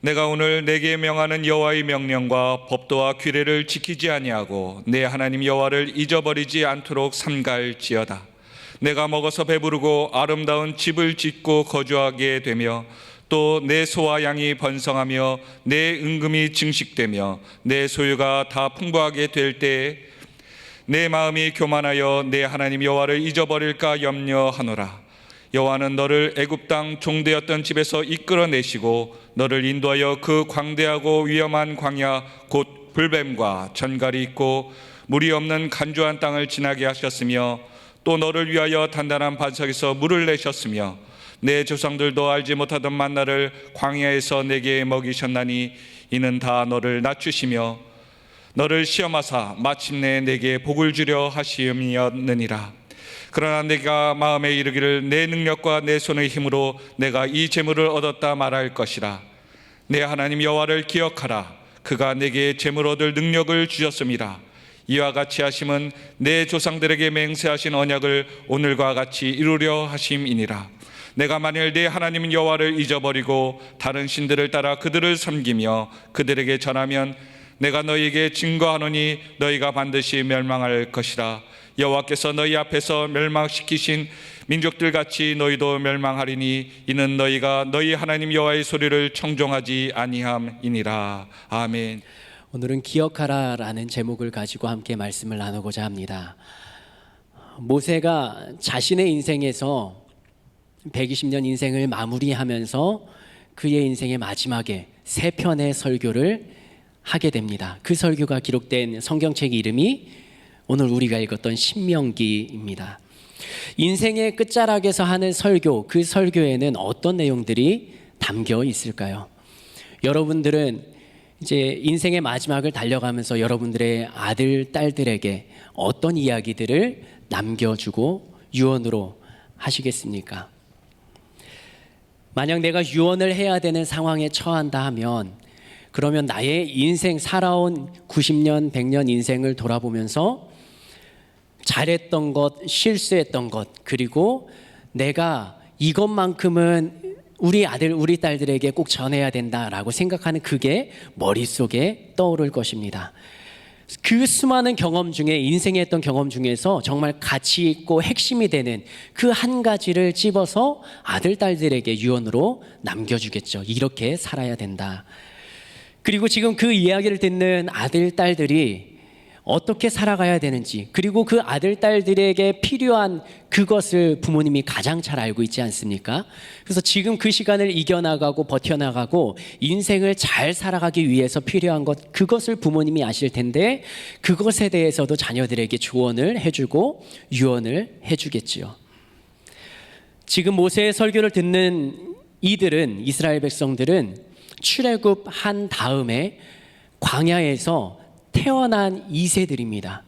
내가 오늘 내게 명하는 여호와의 명령과 법도와 규례를 지키지 아니하고 내 하나님 여호와를 잊어버리지 않도록 삼갈지어다. 내가 먹어서 배부르고 아름다운 집을 짓고 거주하게 되며 또 내 소와 양이 번성하며 내 은금이 증식되며 내 소유가 다 풍부하게 될 때에 내 마음이 교만하여 내 하나님 여호와를 잊어버릴까 염려하노라. 여호와는 너를 애굽 땅 종되었던 집에서 이끌어내시고 너를 인도하여 그 광대하고 위험한 광야 곧 불뱀과 전갈이 있고 물이 없는 간주한 땅을 지나게 하셨으며 또 너를 위하여 단단한 반석에서 물을 내셨으며 내 조상들도 알지 못하던 만나를 광야에서 내게 먹이셨나니 이는 다 너를 낮추시며 너를 시험하사 마침내 내게 복을 주려 하심이었느니라. 그러나 내가 마음에 이르기를 내 능력과 내 손의 힘으로 내가 이 재물을 얻었다 말할 것이라. 내 하나님 여호와를 기억하라. 그가 내게 재물 얻을 능력을 주셨음이라. 이와 같이 하심은 내 조상들에게 맹세하신 언약을 오늘과 같이 이루려 하심이니라. 내가 만일 내 하나님 여호와를 잊어버리고 다른 신들을 따라 그들을 섬기며 그들에게 전하면 내가 너희에게 증거하노니 너희가 반드시 멸망할 것이라. 여호와께서 너희 앞에서 멸망시키신 민족들같이 너희도 멸망하리니 이는 너희가 너희 하나님 여호와의 소리를 청종하지 아니함이니라. 아멘. 오늘은 기억하라라는 제목을 가지고 함께 말씀을 나누고자 합니다. 모세가 자신의 인생에서 120년 인생을 마무리하면서 그의 인생의 마지막에 세 편의 설교를 하게 됩니다. 그 설교가 기록된 성경책 이름이 오늘 우리가 읽었던 신명기입니다. 인생의 끝자락에서 하는 설교, 그 설교에는 어떤 내용들이 담겨 있을까요? 여러분들은 이제 인생의 마지막을 달려가면서 여러분들의 아들, 딸들에게 어떤 이야기들을 남겨주고 유언으로 하시겠습니까? 만약 내가 유언을 해야 되는 상황에 처한다 하면 그러면 나의 인생 살아온 90년, 100년 인생을 돌아보면서 잘했던 것, 실수했던 것, 그리고 내가 이것만큼은 우리 아들, 우리 딸들에게 꼭 전해야 된다라고 생각하는 그게 머릿속에 떠오를 것입니다. 그 수많은 경험 중에 인생에 했던 경험 중에서 정말 가치 있고 핵심이 되는 그 한 가지를 집어서 아들, 딸들에게 유언으로 남겨주겠죠. 이렇게 살아야 된다. 그리고 지금 그 이야기를 듣는 아들, 딸들이 어떻게 살아가야 되는지, 그리고 그 아들, 딸들에게 필요한 그것을 부모님이 가장 잘 알고 있지 않습니까? 그래서 지금 그 시간을 이겨나가고 버텨나가고 인생을 잘 살아가기 위해서 필요한 것, 그것을 부모님이 아실 텐데 그것에 대해서도 자녀들에게 조언을 해주고 유언을 해주겠지요. 지금 모세의 설교를 듣는 이들은, 이스라엘 백성들은 출애굽한 다음에 광야에서 태어난 2세들입니다.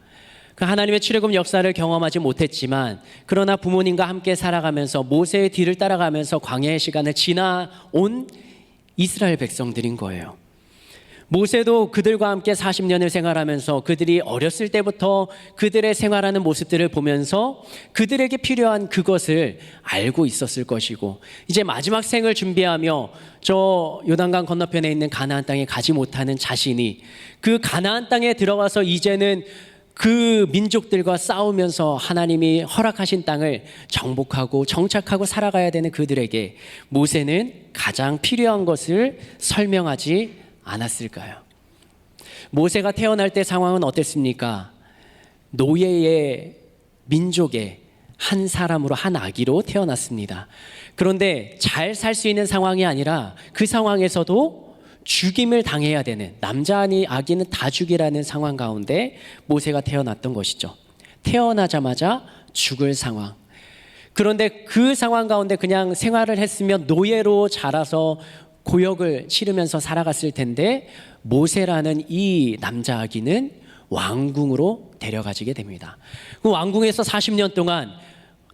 그 하나님의 출애굽 역사를 경험하지 못했지만 그러나 부모님과 함께 살아가면서 모세의 뒤를 따라가면서 광야의 시간을 지나온 이스라엘 백성들인 거예요. 모세도 그들과 함께 40년을 생활하면서 그들이 어렸을 때부터 그들의 생활하는 모습들을 보면서 그들에게 필요한 그것을 알고 있었을 것이고, 이제 마지막 생을 준비하며 저 요단강 건너편에 있는 가나안 땅에 가지 못하는 자신이 그 가나안 땅에 들어가서 이제는 그 민족들과 싸우면서 하나님이 허락하신 땅을 정복하고 정착하고 살아가야 되는 그들에게 모세는 가장 필요한 것을 설명하지 않았을까요? 모세가 태어날 때 상황은 어땠습니까? 노예의 민족의 한 사람으로, 한 아기로 태어났습니다. 그런데 잘 살 수 있는 상황이 아니라 그 상황에서도 죽임을 당해야 되는, 남자 아니 아기는 다 죽이라는 상황 가운데 모세가 태어났던 것이죠. 태어나자마자 죽을 상황. 그런데 그 상황 가운데 그냥 생활을 했으면 노예로 자라서 고역을 치르면서 살아갔을 텐데 모세라는 이 남자 아기는 왕궁으로 데려가지게 됩니다. 그 왕궁에서 40년 동안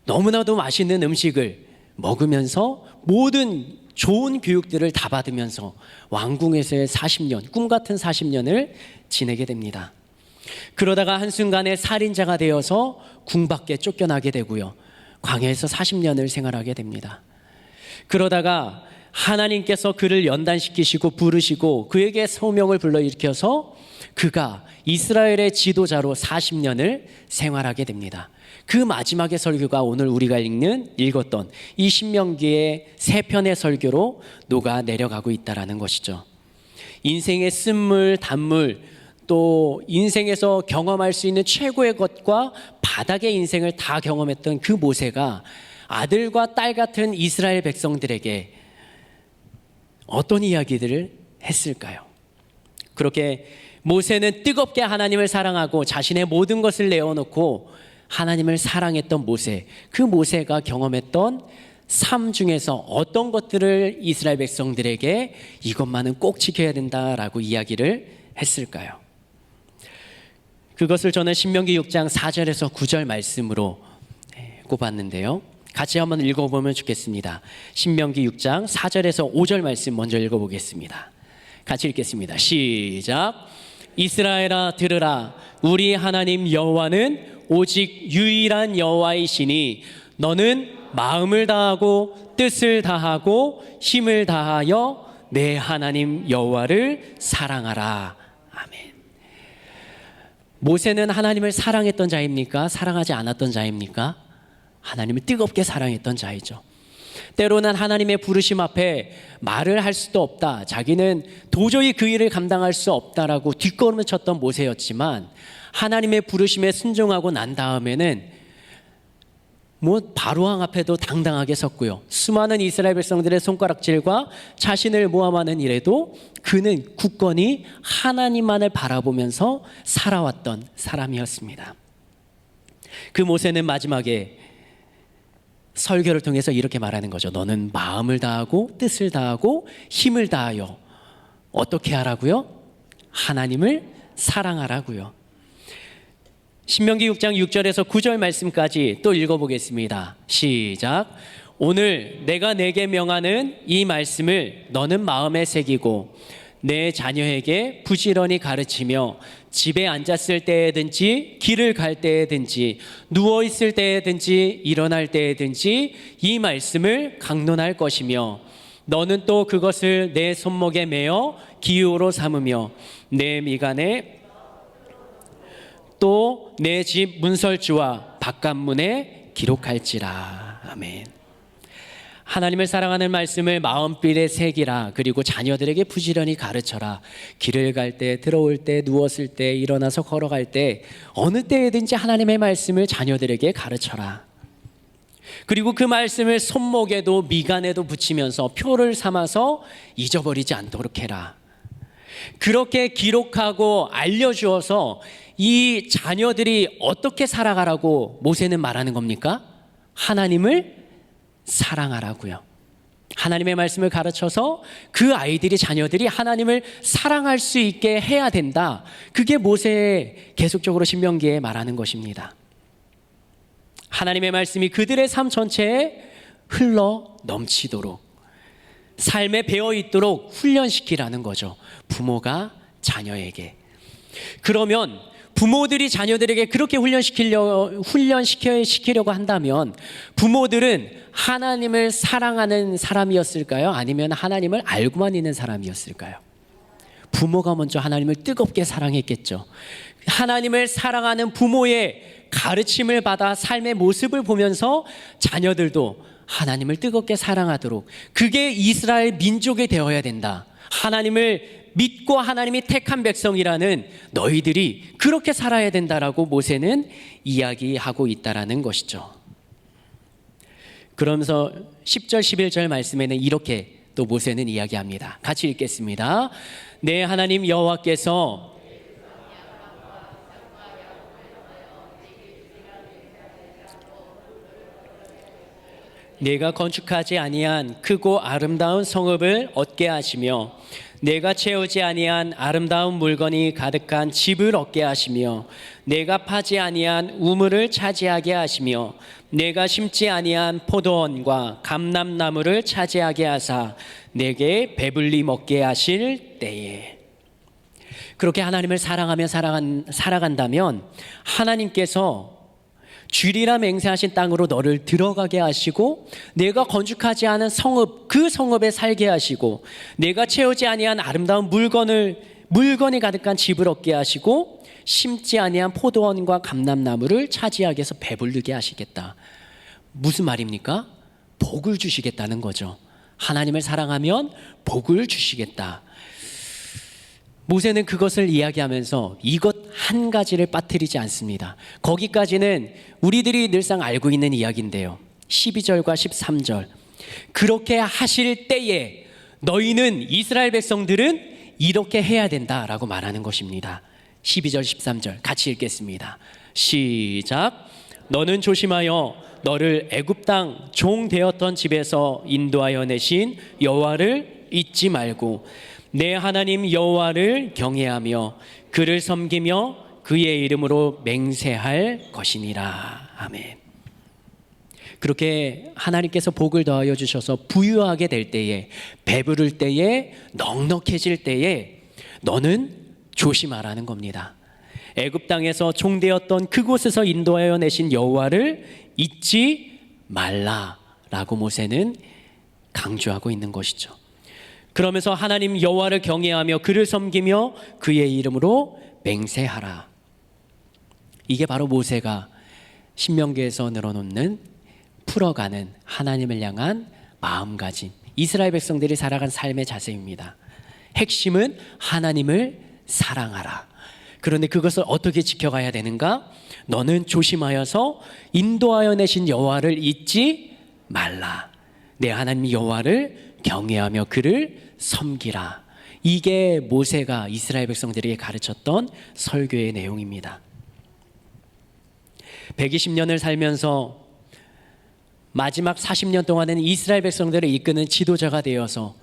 너무나도 맛있는 음식을 먹으면서 모든 좋은 교육들을 다 받으면서 왕궁에서의 40년, 꿈같은 40년을 지내게 됩니다. 그러다가 한순간에 살인자가 되어서 궁 밖에 쫓겨나게 되고요. 광야에서 40년을 생활하게 됩니다. 그러다가 하나님께서 그를 연단시키시고 부르시고 그에게 소명을 불러일으켜서 그가 이스라엘의 지도자로 40년을 생활하게 됩니다. 그 마지막의 설교가 오늘 우리가 읽었던 이 신명기의 3편의 설교로 녹아 내려가고 있다는 것이죠. 인생의 쓴물, 단물, 또 인생에서 경험할 수 있는 최고의 것과 바닥의 인생을 다 경험했던 그 모세가 아들과 딸 같은 이스라엘 백성들에게 어떤 이야기들을 했을까요? 그렇게 모세는 뜨겁게 하나님을 사랑하고 자신의 모든 것을 내어놓고 하나님을 사랑했던 모세, 그 모세가 경험했던 삶 중에서 어떤 것들을 이스라엘 백성들에게 이것만은 꼭 지켜야 된다라고 이야기를 했을까요? 그것을 저는 신명기 6장 4절에서 9절 말씀으로 꼽았는데요. 같이 한번 읽어보면 좋겠습니다. 신명기 6장 4절에서 5절 말씀 먼저 읽어보겠습니다. 같이 읽겠습니다. 시작. 이스라엘아 들으라. 우리 하나님 여호와는 오직 유일한 여호와이시니 너는 마음을 다하고 뜻을 다하고 힘을 다하여 내 하나님 여호와를 사랑하라. 아멘. 모세는 하나님을 사랑했던 자입니까? 사랑하지 않았던 자입니까? 하나님을 뜨겁게 사랑했던 자이죠. 때로는 하나님의 부르심 앞에 말을 할 수도 없다, 자기는 도저히 그 일을 감당할 수 없다라고 뒷걸음을 쳤던 모세였지만 하나님의 부르심에 순종하고 난 다음에는 바로왕 앞에도 당당하게 섰고요. 수많은 이스라엘 백성들의 손가락질과 자신을 모함하는 일에도 그는 굳건히 하나님만을 바라보면서 살아왔던 사람이었습니다. 그 모세는 마지막에 설교를 통해서 이렇게 말하는 거죠. 너는 마음을 다하고 뜻을 다하고 힘을 다하여 어떻게 하라고요? 하나님을 사랑하라고요. 신명기 6장 6절에서 9절 말씀까지 또 읽어보겠습니다. 시작. 오늘 내가 내게 명하는 이 말씀을 너는 마음에 새기고 내 자녀에게 부지런히 가르치며 집에 앉았을 때에든지 길을 갈 때에든지 누워 있을 때에든지 일어날 때에든지 이 말씀을 강론할 것이며 너는 또 그것을 내 손목에 매어 기호로 삼으며 내 미간에 또 내 집 문설주와 바깥문에 기록할지라. 아멘. 하나님을 사랑하는 말씀을 마음필에 새기라. 그리고 자녀들에게 부지런히 가르쳐라. 길을 갈 때, 들어올 때, 누웠을 때, 일어나서 걸어갈 때 어느 때에든지 하나님의 말씀을 자녀들에게 가르쳐라. 그리고 그 말씀을 손목에도 미간에도 붙이면서 표를 삼아서 잊어버리지 않도록 해라. 그렇게 기록하고 알려주어서 이 자녀들이 어떻게 살아가라고 모세는 말하는 겁니까? 하나님을 사랑하라고요. 하나님의 말씀을 가르쳐서 그 아이들이, 자녀들이 하나님을 사랑할 수 있게 해야 된다. 그게 모세의 계속적으로 신명기에 말하는 것입니다. 하나님의 말씀이 그들의 삶 전체에 흘러 넘치도록 삶에 배어 있도록 훈련시키라는 거죠. 부모가 자녀에게. 그러면 부모들이 자녀들에게 그렇게 훈련시키려고 한다면 부모들은 하나님을 사랑하는 사람이었을까요? 아니면 하나님을 알고만 있는 사람이었을까요? 부모가 먼저 하나님을 뜨겁게 사랑했겠죠. 하나님을 사랑하는 부모의 가르침을 받아 삶의 모습을 보면서 자녀들도 하나님을 뜨겁게 사랑하도록, 그게 이스라엘 민족이 되어야 된다. 하나님을 믿고 하나님이 택한 백성이라는 너희들이 그렇게 살아야 된다라고 모세는 이야기하고 있다라는 것이죠. 그러면서 10절 11절 말씀에는 이렇게 또 모세는 이야기합니다. 같이 읽겠습니다. 내 하나님 여호와께서 내가 건축하지 아니한 크고 아름다운 성읍을 얻게 하시며 내가 채우지 아니한 아름다운 물건이 가득한 집을 얻게 하시며 내가 파지 아니한 우물을 차지하게 하시며 내가 심지 아니한 포도원과 감람나무를 차지하게 하사 내게 배불리 먹게 하실 때에. 그렇게 하나님을 사랑하며 살아간다면 하나님께서 주리라 맹세하신 땅으로 너를 들어가게 하시고 내가 건축하지 않은 성읍 그 성읍에 살게 하시고 내가 채우지 아니한 아름다운 물건이 가득한 집을 얻게 하시고 심지 아니한 포도원과 감람나무를 차지하게 해서 배부르게 하시겠다. 무슨 말입니까? 복을 주시겠다는 거죠. 하나님을 사랑하면 복을 주시겠다. 모세는 그것을 이야기하면서 이것 한 가지를 빠뜨리지 않습니다. 거기까지는 우리들이 늘상 알고 있는 이야기인데요. 12절과 13절. 그렇게 하실 때에 너희는 이스라엘 백성들은 이렇게 해야 된다라고 말하는 것입니다. 12절 13절 같이 읽겠습니다. 시작. 너는 조심하여 너를 애굽 땅 종 되었던 집에서 인도하여 내신 여호와를 잊지 말고 내 하나님 여호와를 경외하며 그를 섬기며 그의 이름으로 맹세할 것이니라. 아멘. 그렇게 하나님께서 복을 더하여 주셔서 부유하게 될 때에, 배부를 때에, 넉넉해질 때에 너는 조심하라는 겁니다. 애굽 땅에서 종되었던 그곳에서 인도하여 내신 여호와를 잊지 말라라고 모세는 강조하고 있는 것이죠. 그러면서 하나님 여호와를 경외하며 그를 섬기며 그의 이름으로 맹세하라. 이게 바로 모세가 신명기에서 늘어놓는 풀어가는 하나님을 향한 마음가짐, 이스라엘 백성들이 살아간 삶의 자세입니다. 핵심은 하나님을 사랑하라. 그런데 그것을 어떻게 지켜가야 되는가? 너는 조심하여서 인도하여 내신 여호와를 잊지 말라. 내 하나님 여호와를 경외하며 그를 섬기라. 이게 모세가 이스라엘 백성들에게 가르쳤던 설교의 내용입니다. 120년을 살면서 마지막 40년 동안은 이스라엘 백성들을 이끄는 지도자가 되어서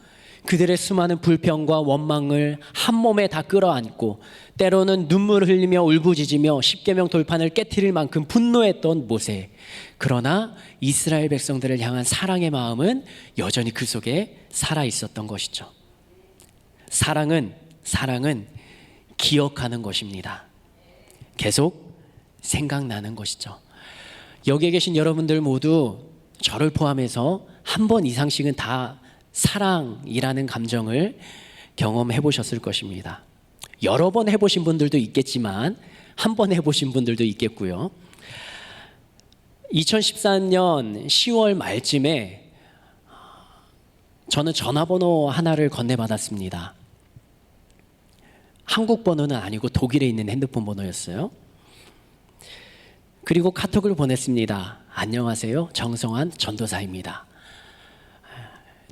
그들의 수많은 불평과 원망을 한 몸에 다 끌어안고 때로는 눈물을 흘리며 울부짖으며 십계명 돌판을 깨트릴 만큼 분노했던 모세. 그러나 이스라엘 백성들을 향한 사랑의 마음은 여전히 그 속에 살아 있었던 것이죠. 사랑은 기억하는 것입니다. 계속 생각나는 것이죠. 여기에 계신 여러분들 모두 저를 포함해서 한 번 이상씩은 다 사랑이라는 감정을 경험해 보셨을 것입니다. 여러 번 해보신 분들도 있겠지만 한 번 해보신 분들도 있겠고요. 2014년 10월 말쯤에 저는 전화번호 하나를 건네받았습니다. 한국 번호는 아니고 독일에 있는 핸드폰 번호였어요. 그리고 카톡을 보냈습니다. 안녕하세요. 정성환 전도사입니다.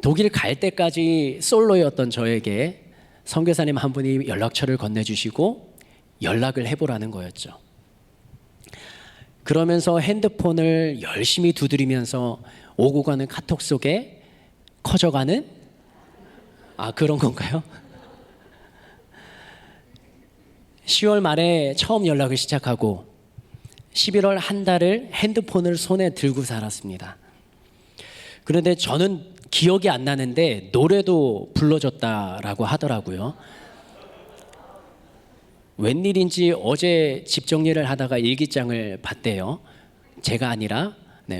독일 갈 때까지 솔로였던 저에게 선교사님 한 분이 연락처를 건네주시고 연락을 해보라는 거였죠. 그러면서 핸드폰을 열심히 두드리면서 오고 가는 카톡 속에 커져가는 그런 건가요? 10월 말에 처음 연락을 시작하고 11월 한 달을 핸드폰을 손에 들고 살았습니다. 그런데 저는 기억이 안 나는데 노래도 불러줬다라고 하더라고요. 웬일인지 어제 집 정리를 하다가 일기장을 봤대요. 제가 아니라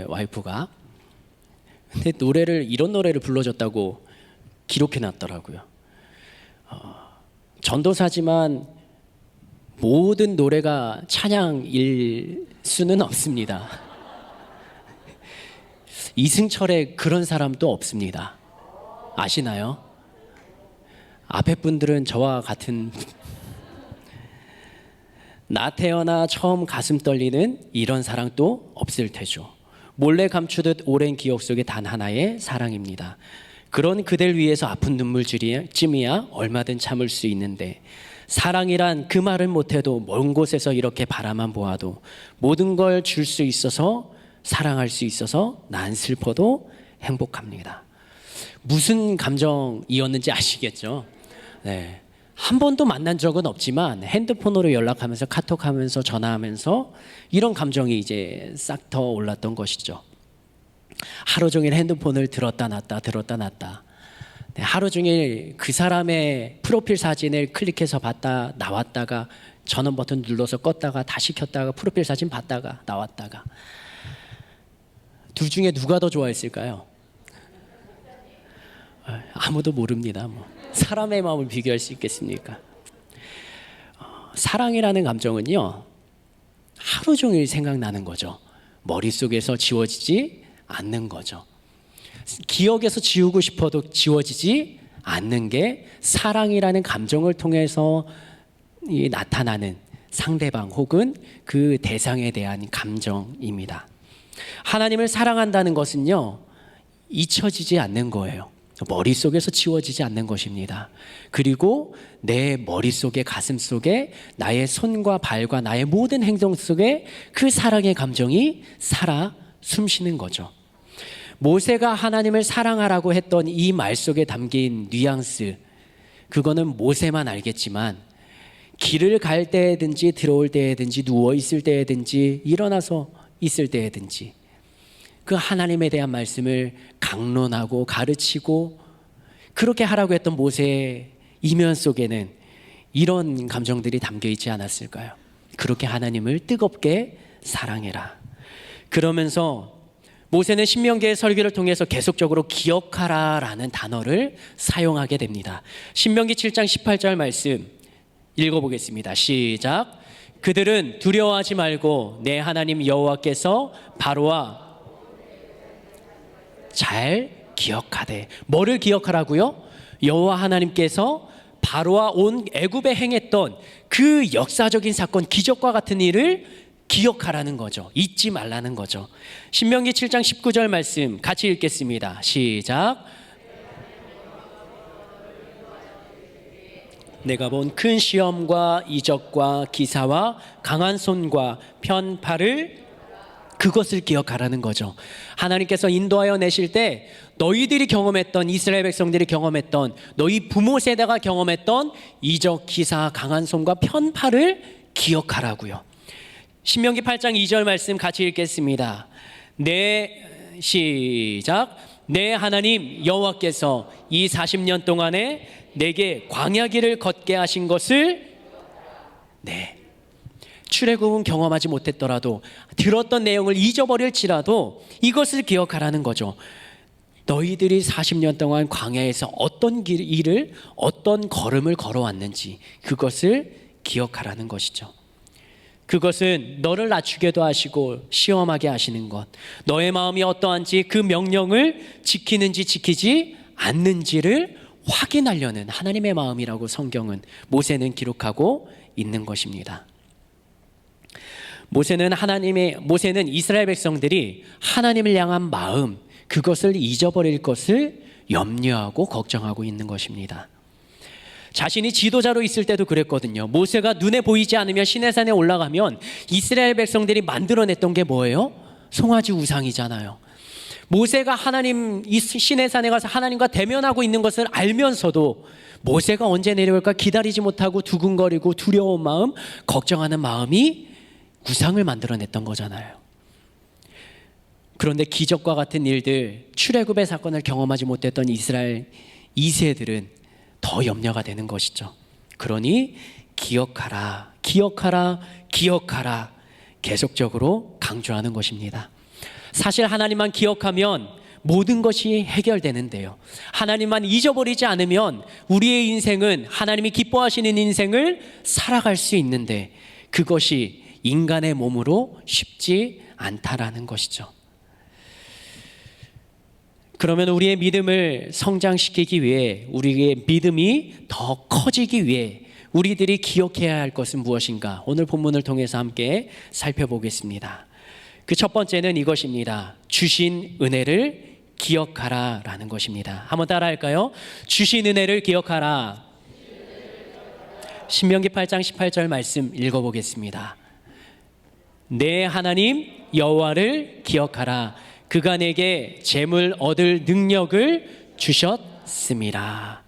와이프가. 근데 이런 노래를 불러줬다고 기록해놨더라고요. 전도사지만 모든 노래가 찬양일 수는 없습니다. 이승철의 그런 사람도 없습니다. 아시나요? 앞에 분들은 저와 같은 나 태어나 처음 가슴 떨리는 이런 사랑도 없을 테죠. 몰래 감추듯 오랜 기억 속에 단 하나의 사랑입니다. 그런 그댈 위해서 아픈 눈물쯤이야 얼마든 참을 수 있는데 사랑이란 그 말을 못해도 먼 곳에서 이렇게 바라만 보아도 모든 걸 줄 수 있어서 사랑할 수 있어서 난 슬퍼도 행복합니다. 무슨 감정이었는지 아시겠죠? 네. 한 번도 만난 적은 없지만 핸드폰으로 연락하면서 카톡하면서 전화하면서 이런 감정이 이제 싹 더 올랐던 것이죠. 하루 종일 핸드폰을 들었다 놨다. 네, 하루 종일 그 사람의 프로필 사진을 클릭해서 봤다 나왔다가 전원 버튼 눌러서 껐다가 다시 켰다가 프로필 사진 봤다가 나왔다가. 둘 중에 누가 더 좋아했을까요? 아무도 모릅니다. 뭐. 사람의 마음을 비교할 수 있겠습니까? 사랑이라는 감정은요, 하루 종일 생각나는 거죠. 머릿속에서 지워지지 않는 거죠. 기억에서 지우고 싶어도 지워지지 않는 게 사랑이라는 감정을 통해서 나타나는 상대방 혹은 그 대상에 대한 감정입니다. 하나님을 사랑한다는 것은요, 잊혀지지 않는 거예요. 머릿속에서 지워지지 않는 것입니다. 그리고 내 머릿속에, 가슴속에, 나의 손과 발과 나의 모든 행동 속에 그 사랑의 감정이 살아 숨쉬는 거죠. 모세가 하나님을 사랑하라고 했던 이 말 속에 담긴 뉘앙스, 그거는 모세만 알겠지만 길을 갈 때든지 들어올 때든지 누워 있을 때든지 일어나서 있을 때든지 그 하나님에 대한 말씀을 강론하고 가르치고 그렇게 하라고 했던 모세의 이면 속에는 이런 감정들이 담겨 있지 않았을까요? 그렇게 하나님을 뜨겁게 사랑해라. 그러면서 모세는 신명기의 설교를 통해서 계속적으로 기억하라라는 단어를 사용하게 됩니다. 신명기 7장 18절 말씀 읽어보겠습니다. 시작. 그들은 두려워하지 말고 내 하나님 여호와께서 바로와 잘 기억하되. 뭐를 기억하라고요? 여호와 하나님께서 바로와 온 애굽에 행했던 그 역사적인 사건, 기적과 같은 일을 기억하라는 거죠. 잊지 말라는 거죠. 신명기 7장 19절 말씀 같이 읽겠습니다. 시작. 내가 본 큰 시험과 이적과 기사와 강한 손과 편팔을 그것을 기억하라는 거죠. 하나님께서 인도하여 내실 때 너희들이 경험했던, 이스라엘 백성들이 경험했던, 너희 부모 세대가 경험했던 이적, 기사, 강한 손과 편팔을 기억하라고요. 신명기 8장 2절 말씀 같이 읽겠습니다. 시작. 내 하나님 여호와께서 이 40년 동안에 내게 광야길을 걷게 하신 것을 출애굽은 경험하지 못했더라도 들었던 내용을 잊어버릴지라도 이것을 기억하라는 거죠. 너희들이 40년 동안 광야에서 어떤 일을, 어떤 걸음을 걸어왔는지 그것을 기억하라는 것이죠. 그것은 너를 낮추게도 하시고 시험하게 하시는 것, 너의 마음이 어떠한지 그 명령을 지키는지 지키지 않는지를 확인하려는 하나님의 마음이라고 성경은, 모세는 기록하고 있는 것입니다. 모세는 이스라엘 백성들이 하나님을 향한 마음, 그것을 잊어버릴 것을 염려하고 걱정하고 있는 것입니다. 자신이 지도자로 있을 때도 그랬거든요. 모세가 눈에 보이지 않으면 시내산에 올라가면 이스라엘 백성들이 만들어냈던 게 뭐예요? 송아지 우상이잖아요. 모세가 이 시내산에 가서 하나님과 대면하고 있는 것을 알면서도 모세가 언제 내려올까 기다리지 못하고 두근거리고 두려운 마음, 걱정하는 마음이 우상을 만들어냈던 거잖아요. 그런데 기적과 같은 일들, 출애굽의 사건을 경험하지 못했던 이스라엘 2세들은 더 염려가 되는 것이죠. 그러니 기억하라, 기억하라, 기억하라 계속적으로 강조하는 것입니다. 사실 하나님만 기억하면 모든 것이 해결되는데요. 하나님만 잊어버리지 않으면 우리의 인생은 하나님이 기뻐하시는 인생을 살아갈 수 있는데 그것이 인간의 몸으로 쉽지 않다라는 것이죠. 그러면 우리의 믿음을 성장시키기 위해, 우리의 믿음이 더 커지기 위해 우리들이 기억해야 할 것은 무엇인가? 오늘 본문을 통해서 함께 살펴보겠습니다. 그 첫 번째는 이것입니다. 주신 은혜를 기억하라라는 것입니다. 한번 따라할까요? 주신 은혜를 기억하라. 신명기 8장 18절 말씀 읽어보겠습니다. 내 하나님 여호와를 기억하라. 그가 내게 재물 얻을 능력을 주셨습니다.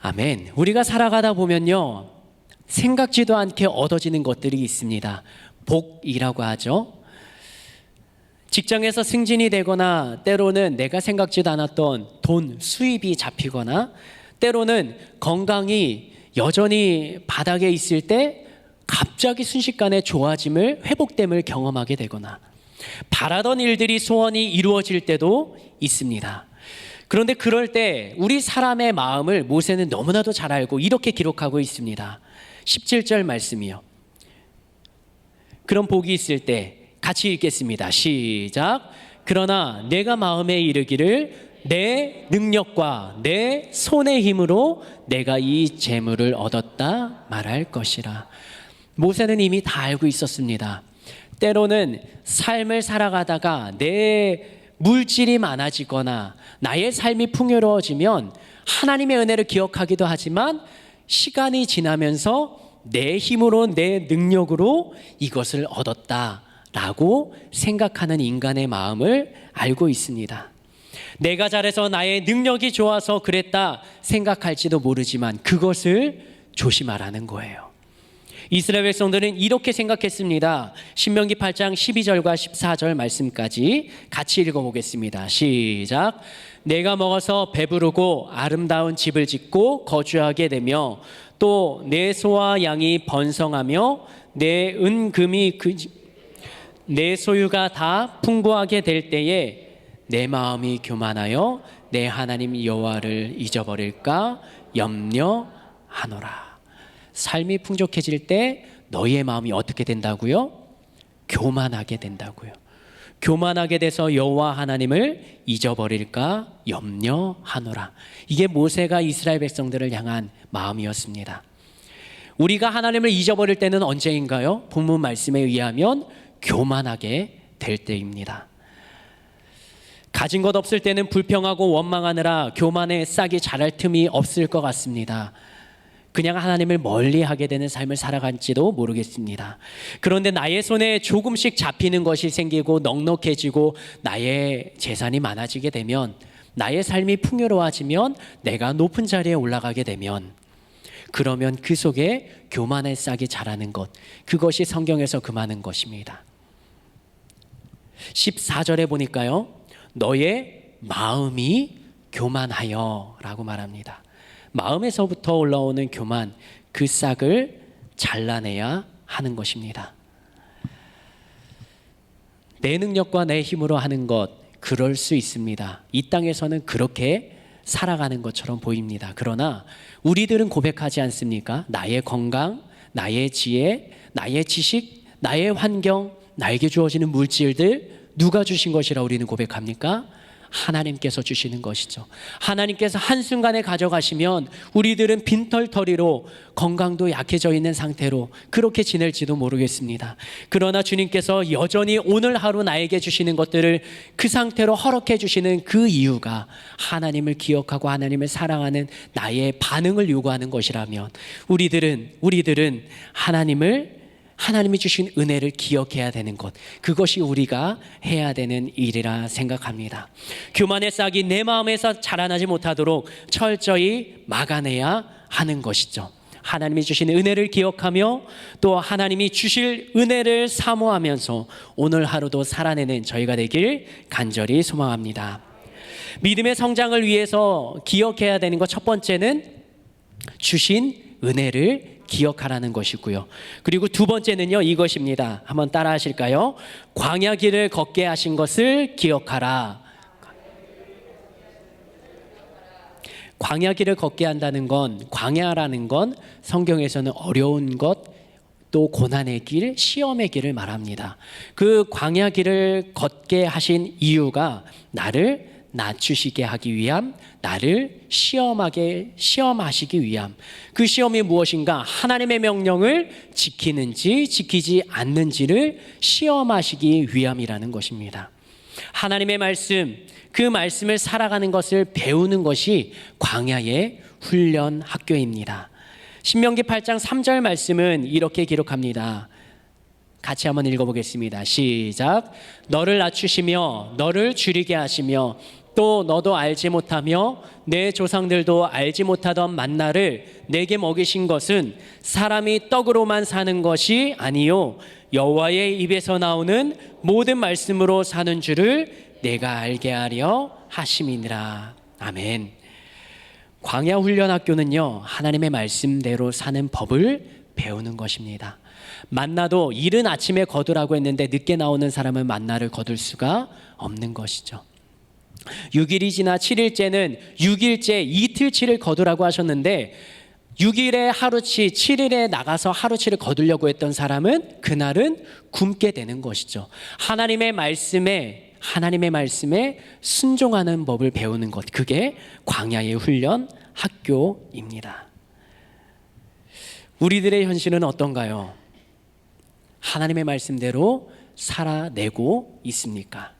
아멘. 우리가 살아가다 보면요, 생각지도 않게 얻어지는 것들이 있습니다. 복이라고 하죠. 직장에서 승진이 되거나, 때로는 내가 생각지도 않았던 돈, 수입이 잡히거나, 때로는 건강이 여전히 바닥에 있을 때 갑자기 순식간에 좋아짐을, 회복됨을 경험하게 되거나 바라던 일들이, 소원이 이루어질 때도 있습니다. 그런데 그럴 때 우리 사람의 마음을 모세는 너무나도 잘 알고 이렇게 기록하고 있습니다. 17절 말씀이요. 그런 복이 있을 때 같이 읽겠습니다. 시작. 그러나 내가 마음에 이르기를 내 능력과 내 손의 힘으로 내가 이 재물을 얻었다 말할 것이라. 모세는 이미 다 알고 있었습니다. 때로는 삶을 살아가다가 내 물질이 많아지거나 나의 삶이 풍요로워지면 하나님의 은혜를 기억하기도 하지만 시간이 지나면서 내 힘으로, 내 능력으로 이것을 얻었다라고 생각하는 인간의 마음을 알고 있습니다. 내가 잘해서 나의 능력이 좋아서 그랬다 생각할지도 모르지만 그것을 조심하라는 거예요. 이스라엘 백성들은 이렇게 생각했습니다. 신명기 8장 12절과 14절 말씀까지 같이 읽어보겠습니다. 시작. 내가 먹어서 배부르고 아름다운 집을 짓고 거주하게 되며 또 내 소와 양이 번성하며 내 은금이 내 소유가 다 풍부하게 될 때에 내 마음이 교만하여 내 하나님 여호와를 잊어버릴까 염려하노라. 삶이 풍족해질 때 너희의 마음이 어떻게 된다고요? 교만하게 된다고요. 교만하게 돼서 여호와 하나님을 잊어버릴까 염려하노라. 이게 모세가 이스라엘 백성들을 향한 마음이었습니다. 우리가 하나님을 잊어버릴 때는 언제인가요? 본문 말씀에 의하면 교만하게 될 때입니다. 가진 것 없을 때는 불평하고 원망하느라 교만에 싹이 자랄 틈이 없을 것 같습니다. 그냥 하나님을 멀리하게 되는 삶을 살아갈지도 모르겠습니다. 그런데 나의 손에 조금씩 잡히는 것이 생기고 넉넉해지고 나의 재산이 많아지게 되면, 나의 삶이 풍요로워지면, 내가 높은 자리에 올라가게 되면, 그러면 그 속에 교만의 싹이 자라는 것, 그것이 성경에서 금하는 것입니다. 14절에 보니까요, 너의 마음이 교만하여 라고 말합니다. 마음에서부터 올라오는 교만, 그 싹을 잘라내야 하는 것입니다. 내 능력과 내 힘으로 하는 것, 그럴 수 있습니다. 이 땅에서는 그렇게 살아가는 것처럼 보입니다. 그러나 우리들은 고백하지 않습니까? 나의 건강, 나의 지혜, 나의 지식, 나의 환경, 나에게 주어지는 물질들 누가 주신 것이라 우리는 고백합니까? 하나님께서 주시는 것이죠. 하나님께서 한순간에 가져가시면 우리들은 빈털터리로 건강도 약해져 있는 상태로 그렇게 지낼지도 모르겠습니다. 그러나 주님께서 여전히 오늘 하루 나에게 주시는 것들을 그 상태로 허락해 주시는 그 이유가 하나님을 기억하고 하나님을 사랑하는 나의 반응을 요구하는 것이라면 우리들은 하나님이 주신 은혜를 기억해야 되는 것, 그것이 우리가 해야 되는 일이라 생각합니다. 교만의 싹이 내 마음에서 자라나지 못하도록 철저히 막아내야 하는 것이죠. 하나님이 주신 은혜를 기억하며 또 하나님이 주실 은혜를 사모하면서 오늘 하루도 살아내는 저희가 되길 간절히 소망합니다. 믿음의 성장을 위해서 기억해야 되는 것, 첫 번째는 주신 은혜를 기억하라는 것이고요. 그리고 두 번째는요, 이것입니다. 한번 따라 하실까요? 광야 길을 걷게 하신 것을 기억하라. 광야 길을 걷게 한다는 건, 광야라는 건 성경에서는 어려운 것, 또 고난의 길, 시험의 길을 말합니다. 그 광야 길을 걷게 하신 이유가 나를 낮추시게 하기 위함, 나를 시험하시기 위함. 그 시험이 무엇인가? 하나님의 명령을 지키는지 지키지 않는지를 시험하시기 위함이라는 것입니다. 하나님의 말씀, 그 말씀을 살아가는 것을 배우는 것이 광야의 훈련 학교입니다. 신명기 8장 3절 말씀은 이렇게 기록합니다. 같이 한번 읽어보겠습니다. 시작. 너를 낮추시며 너를 줄이게 하시며 또 너도 알지 못하며 내 조상들도 알지 못하던 만나를 내게 먹이신 것은 사람이 떡으로만 사는 것이 아니요 여호와의 입에서 나오는 모든 말씀으로 사는 줄을 내가 알게 하려 하심이니라. 아멘. 광야 훈련 학교는요, 하나님의 말씀대로 사는 법을 배우는 것입니다. 만나도 이른 아침에 거두라고 했는데 늦게 나오는 사람은 만나를 거둘 수가 없는 것이죠. 6일이 지나 7일째는 6일째 이틀치를 거두라고 하셨는데 6일에 하루치, 7일에 나가서 하루치를 거두려고 했던 사람은 그날은 굶게 되는 것이죠. 하나님의 말씀에 순종하는 법을 배우는 것, 그게 광야의 훈련 학교입니다. 우리들의 현실은 어떤가요? 하나님의 말씀대로 살아내고 있습니까?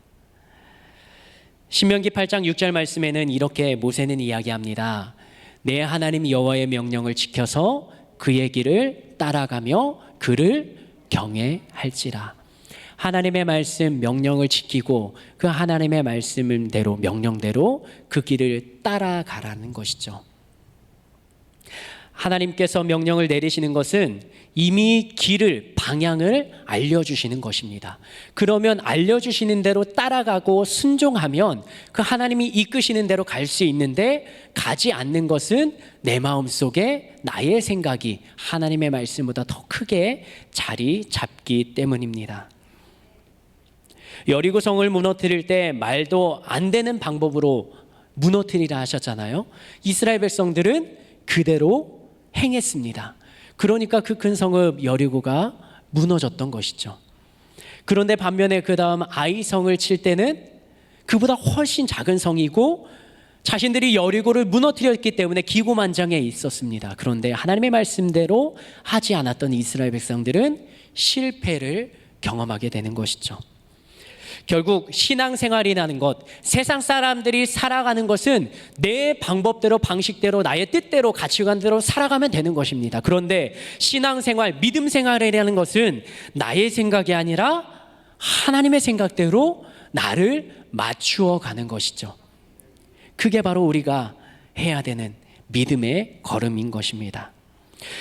신명기 8장 6절 말씀에는 이렇게 모세는 이야기합니다. 내 하나님 여호와의 명령을 지켜서 그의 길을 따라가며 그를 경외할지라. 하나님의 말씀 명령을 지키고 그 하나님의 말씀대로 명령대로 그 길을 따라가라는 것이죠. 하나님께서 명령을 내리시는 것은 이미 길을, 방향을 알려주시는 것입니다. 그러면 알려주시는 대로 따라가고 순종하면 그 하나님이 이끄시는 대로 갈 수 있는데, 가지 않는 것은 내 마음속에 나의 생각이 하나님의 말씀보다 더 크게 자리 잡기 때문입니다. 여리고성을 무너뜨릴 때 말도 안 되는 방법으로 무너뜨리라 하셨잖아요. 이스라엘 백성들은 그대로 행했습니다. 그러니까 그 큰 성읍 여리고가 무너졌던 것이죠. 그런데 반면에 그 다음 아이성을 칠 때는 그보다 훨씬 작은 성이고 자신들이 여리고를 무너뜨렸기 때문에 기고만장해 있었습니다. 그런데 하나님의 말씀대로 하지 않았던 이스라엘 백성들은 실패를 경험하게 되는 것이죠. 결국 신앙생활이라는 것, 세상 사람들이 살아가는 것은 내 방법대로, 방식대로, 나의 뜻대로, 가치관대로 살아가면 되는 것입니다. 그런데 신앙생활, 믿음생활이라는 것은 나의 생각이 아니라 하나님의 생각대로 나를 맞추어 가는 것이죠. 그게 바로 우리가 해야 되는 믿음의 걸음인 것입니다.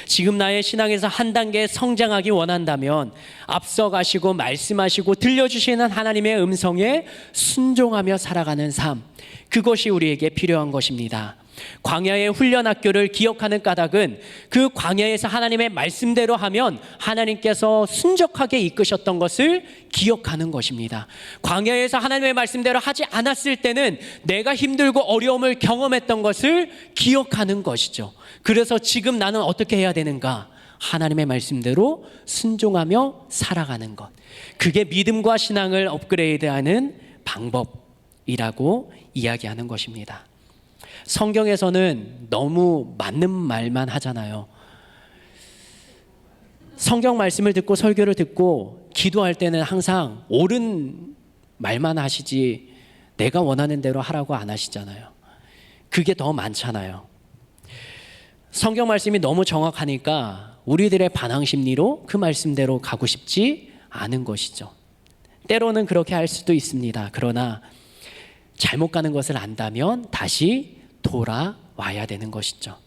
지금 나의 신앙에서 한 단계 성장하기 원한다면 앞서가시고 말씀하시고 들려주시는 하나님의 음성에 순종하며 살아가는 삶, 그것이 우리에게 필요한 것입니다. 광야의 훈련 학교를 기억하는 까닭은 그 광야에서 하나님의 말씀대로 하면 하나님께서 순적하게 이끄셨던 것을 기억하는 것입니다. 광야에서 하나님의 말씀대로 하지 않았을 때는 내가 힘들고 어려움을 경험했던 것을 기억하는 것이죠. 그래서 지금 나는 어떻게 해야 되는가? 하나님의 말씀대로 순종하며 살아가는 것, 그게 믿음과 신앙을 업그레이드하는 방법이라고 이야기하는 것입니다. 성경에서는 너무 맞는 말만 하잖아요. 성경 말씀을 듣고 설교를 듣고 기도할 때는 항상 옳은 말만 하시지 내가 원하는 대로 하라고 안 하시잖아요. 그게 더 많잖아요. 성경 말씀이 너무 정확하니까 우리들의 반항 심리로 그 말씀대로 가고 싶지 않은 것이죠. 때로는 그렇게 할 수도 있습니다. 그러나 잘못 가는 것을 안다면 다시 돌아와야 되는 것이죠.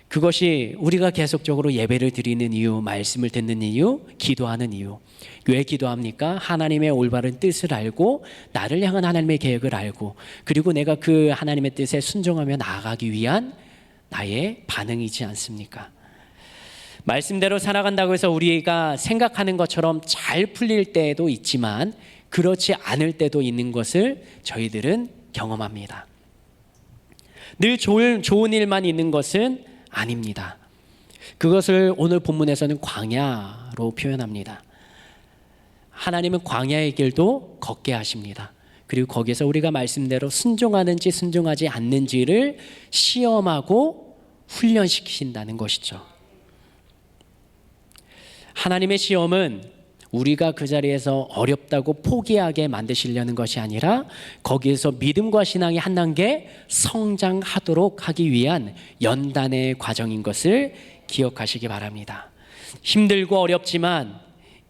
그것이 우리가 계속적으로 예배를 드리는 이유, 말씀을 듣는 이유, 기도하는 이유. 왜 기도합니까? 하나님의 올바른 뜻을 알고 나를 향한 하나님의 계획을 알고, 그리고 내가 그 하나님의 뜻에 순종하며 나아가기 위한 나의 반응이지 않습니까? 말씀대로 살아간다고 해서 우리가 생각하는 것처럼 잘 풀릴 때도 있지만 그렇지 않을 때도 있는 것을 저희들은 경험합니다. 늘 좋은 일만 있는 것은 아닙니다. 그것을 오늘 본문에서는 광야로 표현합니다. 하나님은 광야의 길도 걷게 하십니다. 그리고 거기에서 우리가 말씀대로 순종하는지 순종하지 않는지를 시험하고 훈련시키신다는 것이죠. 하나님의 시험은 우리가 그 자리에서 어렵다고 포기하게 만드시려는 것이 아니라 거기에서 믿음과 신앙이 한 단계 성장하도록 하기 위한 연단의 과정인 것을 기억하시기 바랍니다. 힘들고 어렵지만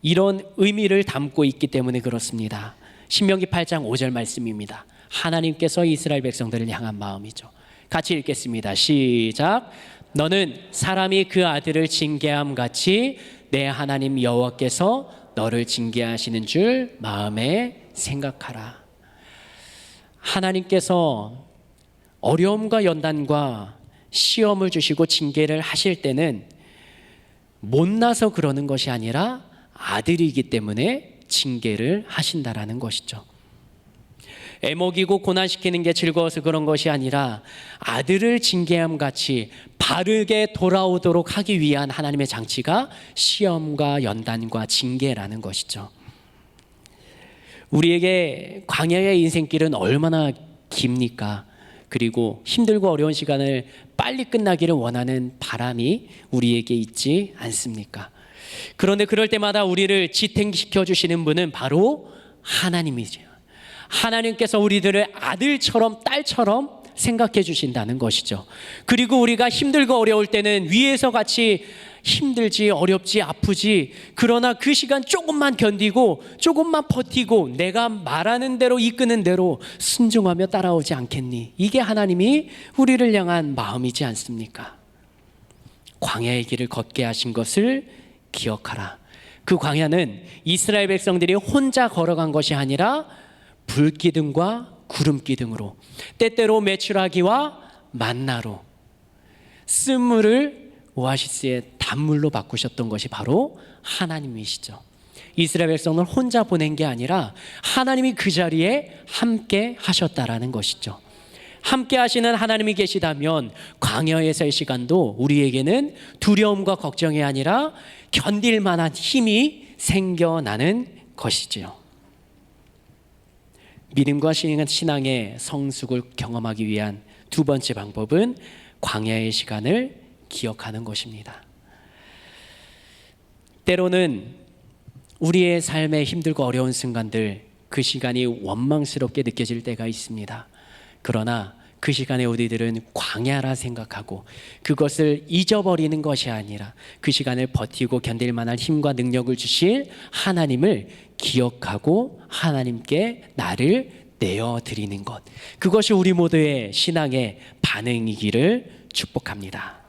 이런 의미를 담고 있기 때문에 그렇습니다. 신명기 8장 5절 말씀입니다. 하나님께서 이스라엘 백성들을 향한 마음이죠. 같이 읽겠습니다. 시작. 너는 사람이 그 아들을 징계함 같이 내 하나님 여호와께서 너를 징계하시는 줄 마음에 생각하라. 하나님께서 어려움과 연단과 시험을 주시고 징계를 하실 때는 못나서 그러는 것이 아니라 아들이기 때문에 징계를 하신다라는 것이죠. 애먹이고 고난시키는 게 즐거워서 그런 것이 아니라 아들을 징계함 같이 바르게 돌아오도록 하기 위한 하나님의 장치가 시험과 연단과 징계라는 것이죠. 우리에게 광야의 인생길은 얼마나 깁니까? 그리고 힘들고 어려운 시간을 빨리 끝나기를 원하는 바람이 우리에게 있지 않습니까? 그런데 그럴 때마다 우리를 지탱시켜 주시는 분은 바로 하나님이죠. 하나님께서 우리들을 아들처럼 딸처럼 생각해 주신다는 것이죠. 그리고 우리가 힘들고 어려울 때는 위에서 같이 힘들지, 어렵지, 아프지, 그러나 그 시간 조금만 견디고 조금만 버티고 내가 말하는 대로 이끄는 대로 순종하며 따라오지 않겠니? 이게 하나님이 우리를 향한 마음이지 않습니까? 광야의 길을 걷게 하신 것을 기억하라. 그 광야는 이스라엘 백성들이 혼자 걸어간 것이 아니라 불기둥과 구름기둥으로, 때때로 메추라기와 만나로, 쓴물을 오아시스의 단물로 바꾸셨던 것이 바로 하나님이시죠. 이스라엘 백성을 혼자 보낸 게 아니라 하나님이 그 자리에 함께 하셨다라는 것이죠. 함께 하시는 하나님이 계시다면 광야에서의 시간도 우리에게는 두려움과 걱정이 아니라 견딜 만한 힘이 생겨나는 것이지요. 믿음과 신앙의 성숙을 경험하기 위한 두 번째 방법은 광야의 시간을 기억하는 것입니다. 때로는 우리의 삶에 힘들고 어려운 순간들, 그 시간이 원망스럽게 느껴질 때가 있습니다. 그러나 그 시간에 우리들은 광야라 생각하고 그것을 잊어버리는 것이 아니라 그 시간을 버티고 견딜 만한 힘과 능력을 주실 하나님을 기억하고 하나님께 나를 내어드리는 것, 그것이 우리 모두의 신앙의 반응이기를 축복합니다.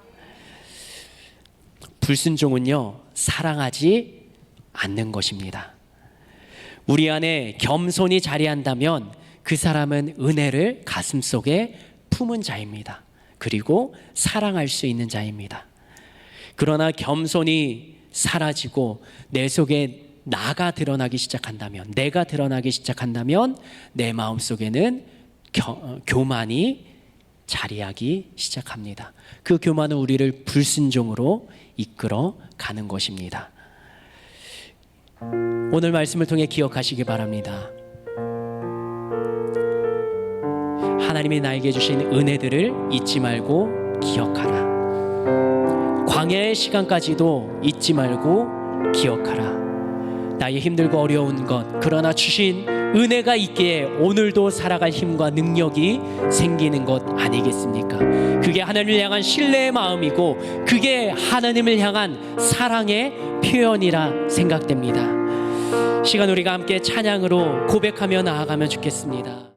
불순종은요, 사랑하지 않는 것입니다. 우리 안에 겸손이 자리한다면 그 사람은 은혜를 가슴속에 품은 자입니다. 그리고 사랑할 수 있는 자입니다. 그러나 겸손이 사라지고 내 속에 나가 드러나기 시작한다면, 내가 드러나기 시작한다면 내 마음속에는 교만이 자리하기 시작합니다. 그 교만은 우리를 불순종으로 이끌어 가는 것입니다. 오늘 말씀을 통해 기억하시기 바랍니다. 하나님이 나에게 주신 은혜들을 잊지 말고 기억하라. 광야의 시간까지도 잊지 말고 기억하라. 나의 힘들고 어려운 것, 그러나 주신 은혜가 있기에 오늘도 살아갈 힘과 능력이 생기는 것 아니겠습니까? 그게 하나님을 향한 신뢰의 마음이고 그게 하나님을 향한 사랑의 표현이라 생각됩니다. 시간 우리가 함께 찬양으로 고백하며 나아가면 좋겠습니다.